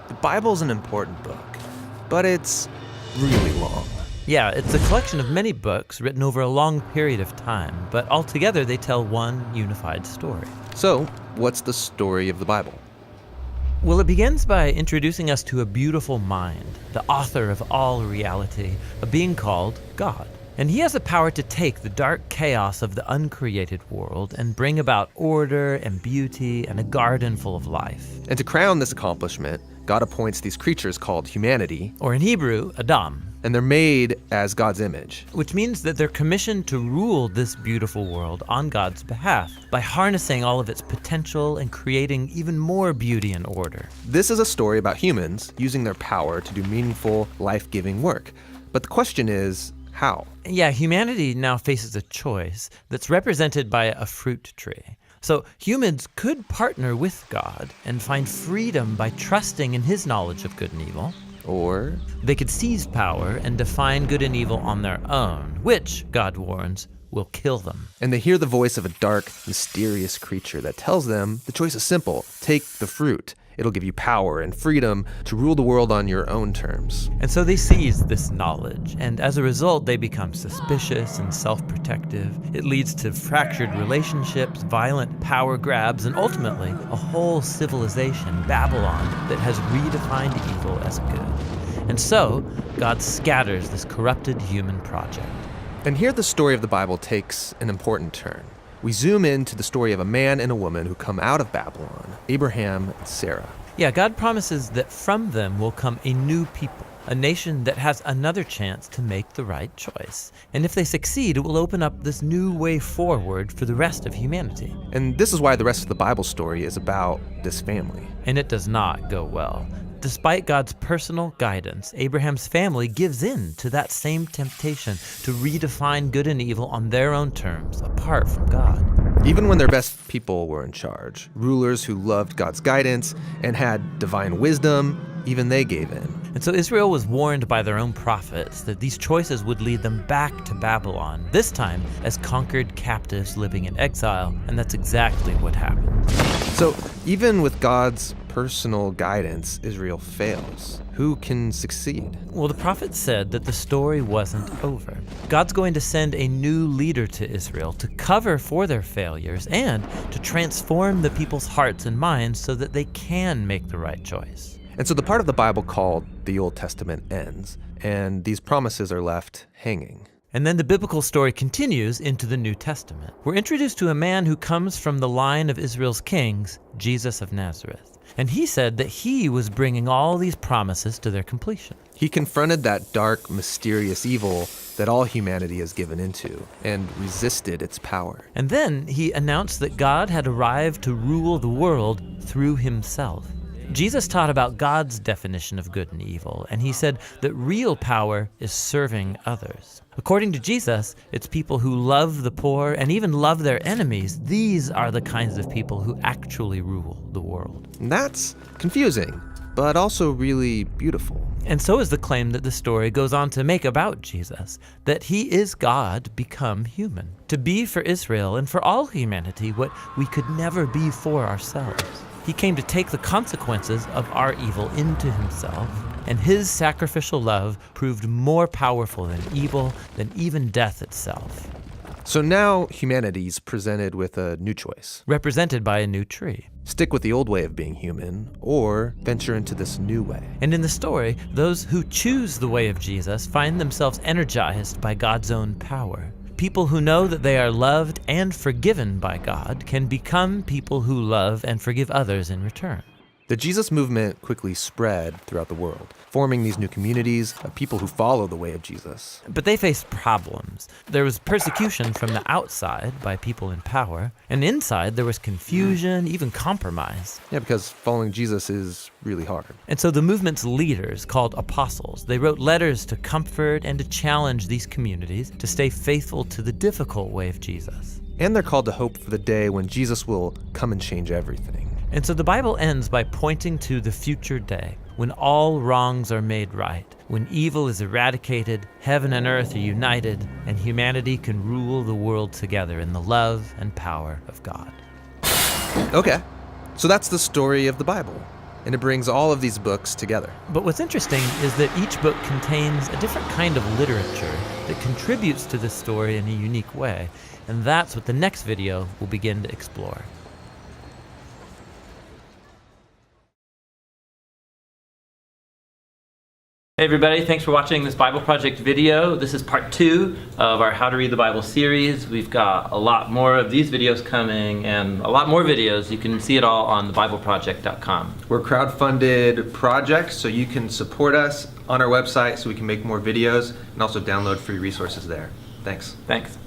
The Bible's an important book, but it's really long. Yeah, it's a collection of many books written over a long period of time, but altogether they tell one unified story. So, what's the story of the Bible? Well, it begins by introducing us to a beautiful mind, the author of all reality, a being called God. And he has the power to take the dark chaos of the uncreated world and bring about order and beauty and a garden full of life. And to crown this accomplishment, God appoints these creatures called humanity, Or in Hebrew, Adam. and they're made as God's image. Which means that they're commissioned to rule this beautiful world on God's behalf by harnessing all of its potential and creating even more beauty and order. This is a story about humans using their power to do meaningful, life-giving work. But the question is, how? Yeah, humanity now faces a choice that's represented by a fruit tree. So humans could partner with God and find freedom by trusting in his knowledge of good and evil. Or They could seize power and define good and evil on their own, which, God warns, will kill them. and they hear the voice of a dark, mysterious creature that tells them the choice is simple. Take the fruit. It'll give you power and freedom to rule the world on your own terms. And so they seize this knowledge, and as a result, they become suspicious and self-protective. It leads to fractured relationships, violent power grabs, and ultimately, a whole civilization, Babylon, that has redefined evil as good. And so, God scatters this corrupted human project. And here the story of the Bible takes an important turn. We zoom into the story of a man and a woman who come out of Babylon, Abraham and Sarah. Yeah, God promises that from them will come a new people, a nation that has another chance to make the right choice. And if they succeed, it will open up this new way forward for the rest of humanity. And this is why the rest of the Bible story is about this family. And it does not go well. Despite God's personal guidance, Abraham's family gives in to that same temptation to redefine good and evil on their own terms, apart from God. Even when their best people were in charge, rulers who loved God's guidance and had divine wisdom, even they gave in. And so Israel was warned by their own prophets that these choices would lead them back to Babylon, this time as conquered captives living in exile, and that's exactly what happened. So even with God's personal guidance, Israel fails. Who can succeed? Well, the prophet said that the story wasn't over. God's going to send a new leader to Israel to cover for their failures and to transform the people's hearts and minds so that they can make the right choice. And so the part of the Bible called the Old Testament ends, and these promises are left hanging. And then the biblical story continues into the New Testament. We're introduced to a man who comes from the line of Israel's kings, Jesus of Nazareth. And he said that he was bringing all these promises to their completion. He confronted that dark, mysterious evil that all humanity is given into and resisted its power. And then he announced that God had arrived to rule the world through himself. Jesus taught about God's definition of good and evil, and he said that real power is serving others. According to Jesus, it's people who love the poor and even love their enemies. These are the kinds of people who actually rule the world. And that's confusing, but also really beautiful. And so is the claim that the story goes on to make about Jesus, that he is God become human, to be for Israel and for all humanity what we could never be for ourselves. He came to take the consequences of our evil into himself, and his sacrificial love proved more powerful than evil, than even death itself. So now humanity's presented with a new choice. Represented by a new tree. Stick with the old way of being human, or venture into this new way. And in the story, those who choose the way of Jesus find themselves energized by God's own power. People who know that they are loved and forgiven by God can become people who love and forgive others in return. The Jesus movement quickly spread throughout the world, forming these new communities of people who follow the way of Jesus. But they faced problems. There was persecution from the outside by people in power, and inside there was confusion, even compromise. Yeah, because following Jesus is really hard. And so the movement's leaders, called apostles, they wrote letters to comfort and to challenge these communities to stay faithful to the difficult way of Jesus. And they're called to hope for the day when Jesus will come and change everything. And so the Bible ends by pointing to the future day, when all wrongs are made right, when evil is eradicated, heaven and earth are united, and humanity can rule the world together in the love and power of God. Okay, so that's the story of the Bible. and it brings all of these books together. But what's interesting is that each book contains a different kind of literature that contributes to this story in a unique way. And that's what the next video will begin to explore. Hey everybody, thanks for watching this Bible Project video. This is part 2 of our How to Read the Bible series. We've got a lot more of these videos coming and a lot more videos. You can see it all on thebibleproject.com. We're a crowdfunded project, so you can support us on our website so we can make more videos and also download free resources there. Thanks. Thanks.